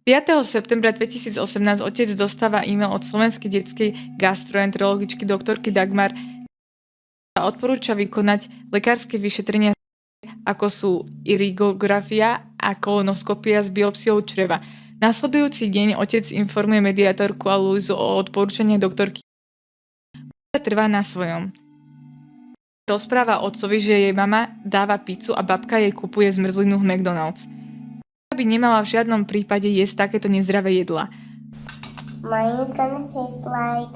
5. septembra 2018 otec dostáva e-mail od slovenskej detskej gastroenterologičky doktorky Dagmar a odporúča vykonať lekárske vyšetrenia, ako sú irigografia a kolonoskopia s biopsiou čreva. Nasledujúci deň otec informuje mediátorku a Luizu o odporúčaniach doktorky. Trvá na svojom. Rozpráva otcovi, že jej mama dáva pizzu a babka jej kupuje zmrzlinu v McDonald's. By nemala v žiadnom prípade jesť takéto nezdravé jedlá. Mine is gonna taste like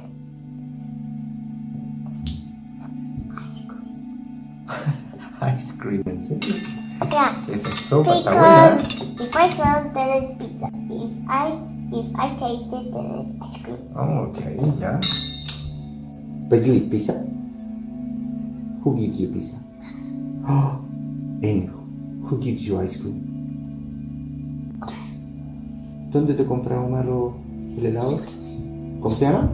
Ice cream and citrus. yeah. Esa es sopa, está Because buena. if I smell it, then it's pizza. If I taste it, then it's ice cream. Oh, okay, yeah. But you eat pizza? Who gives you pizza? And who gives you ice cream? ¿Dónde te compra Omaro el helado? ¿Cómo se llama?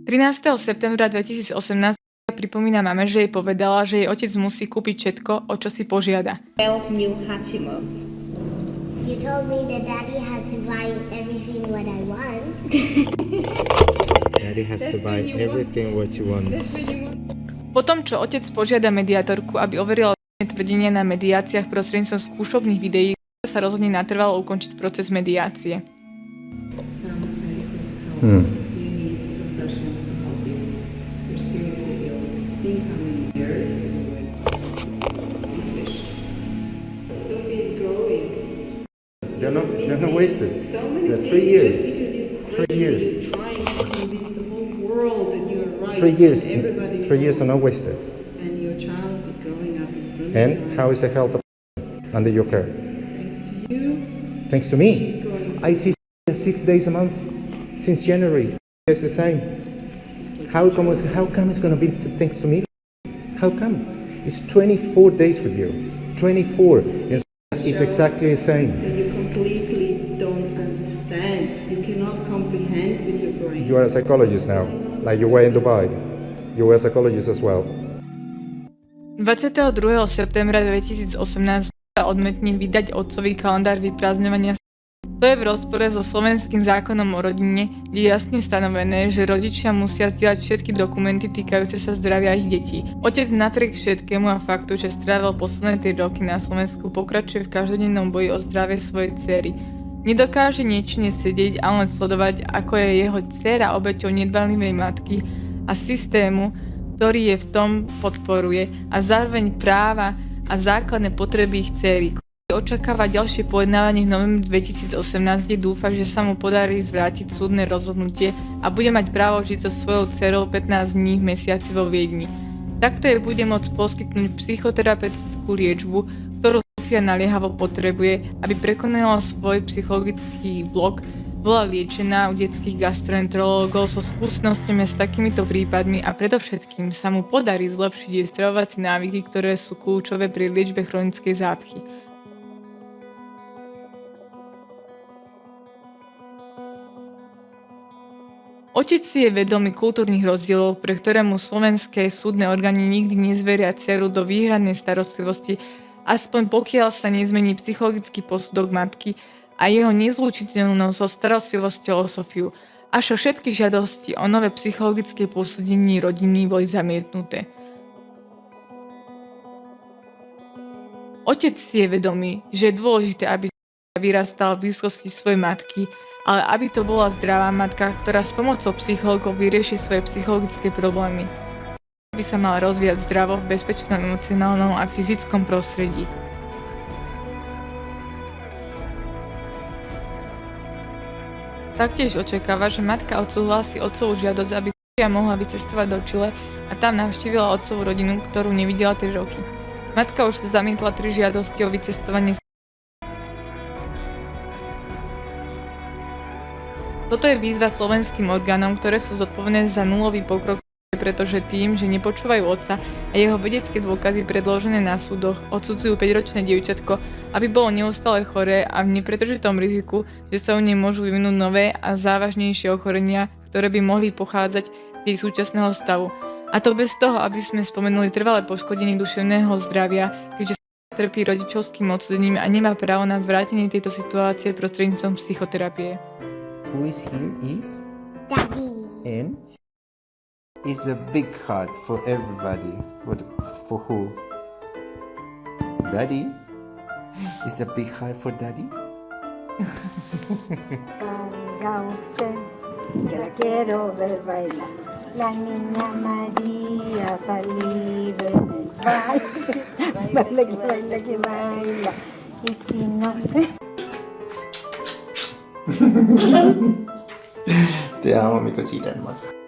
13. septembra 2018 pripomína mame, že jej povedala, že jej otec musí kúpiť všetko, o čo si požiada. 12 new Hachimos. You told me that Daddy has to buy everything what I want. Daddy has to That's buy when you everything what you want. Potom, čo otec požiada mediátorku, aby overila tvrdenia na mediáciách prostredníctvom skúšobných videí, sa rozhodne natrvalo ukončiť proces mediácie. You need professionals to help you. You're seriously ill. Think how many years away you fish. Sophie is growing. They're not wasted. So many They're things 3 years. just because you're 3 years. trying to convince the whole world that you are right. 3 years. And everybody 3 years are wrong. not wasted. And your child is growing up in front of And your how eyes. is the health of under your care? Thanks to you, Thanks to me. she's growing. I see 6 days a month since January. It's the same. How come it's going to be thanks to me? How come? It's 24 days with you. 24. It's exactly the same. That you completely don't understand. You cannot comprehend with your brain. You are a psychologist now, like you were in Dubai. You were a psychologist as well. 22. septembra 2018 sa odmetne vydať otcovi kalendár vyprázdňovania. To je v rozpore so slovenským zákonom o rodine, kde je jasne stanovené, že rodičia musia zdieľať všetky dokumenty týkajúce sa zdravia ich detí. Otec napriek všetkému a faktu, že strávil posledné 3 roky na Slovensku, pokračuje v každodennom boji o zdravie svojej dcery. Nedokáže niečne sedieť a len sledovať, ako je jeho dcera obeťou nedbanlivej matky a systému, ktorý je v tom podporuje a zároveň práva a základné potreby ich dcery. Očakáva ďalšie pojednávanie v novembri 2018, kde dúfa, že sa mu podarí zvrátiť súdne rozhodnutie a bude mať právo žiť so svojou dcerou 15 dní v mesiaci vo Viedni. Takto jej bude môcť poskytnúť psychoterapeutickú liečbu, ktorú Sofia naliehavo potrebuje, aby prekonala svoj psychologický blok. Bola liečená u detských gastroenterológov so skúsenostiami s takýmito prípadmi a predovšetkým sa mu podarí zlepšiť jej stravovacie návyky, ktoré sú kľúčové pri liečbe chronickej zápchy. Otec si je vedomý kultúrnych rozdielov, pre ktoré mu slovenské súdne orgány nikdy nezveria dceru do výhradnej starostlivosti, aspoň pokiaľ sa nezmení psychologický posudok matky a jeho nezlučiteľnosť so starostlivosťou o Sofiu. Až všetky žiadosti o nové psychologické posúdenie rodiny boli zamietnuté. Otec si je vedomý, že je dôležité, aby Sofia vyrastala v blízkosti svojej matky, ale aby to bola zdravá matka, ktorá s pomocou psychológov vyrieši svoje psychologické problémy. Aby sa mala rozvíjať zdravo v bezpečnom emocionálnom a fyzickom prostredí. Taktiež očakáva, že matka odsúhlasí otcovú žiadosť, aby Sofia mohla vycestovať do Čile a tam navštívila otcovú rodinu, ktorú nevidela 3 roky. Matka už zamietla 3 žiadosti o vycestovanie. Toto je výzva slovenským orgánom, ktoré sú zodpovedné za nulový pokrok, pretože tým, že nepočúvajú otca a jeho vedecké dôkazy predložené na súdoch, odsudzujú 5-ročné dievčatko, aby bolo neustále choré a v nepretržitom riziku, že sa u nej môžu vyvinúť nové a závažnejšie ochorenia, ktoré by mohli pochádzať z jej súčasného stavu. A to bez toho, aby sme spomenuli trvalé poškodenie duševného zdravia, keďže trpí rodičovským odsudením a nemá právo na zvrátenie tejto situácie prostredníctvom psychoterapie. Who is here is Daddy. and is a big heart for everybody. For who? Daddy? Is a big heart for Daddy? Salga usted, que la quiero ver bailar. La niña María salido en el baile. Baila que baila que baila. Y si no Te amo, mi cosita hermosa.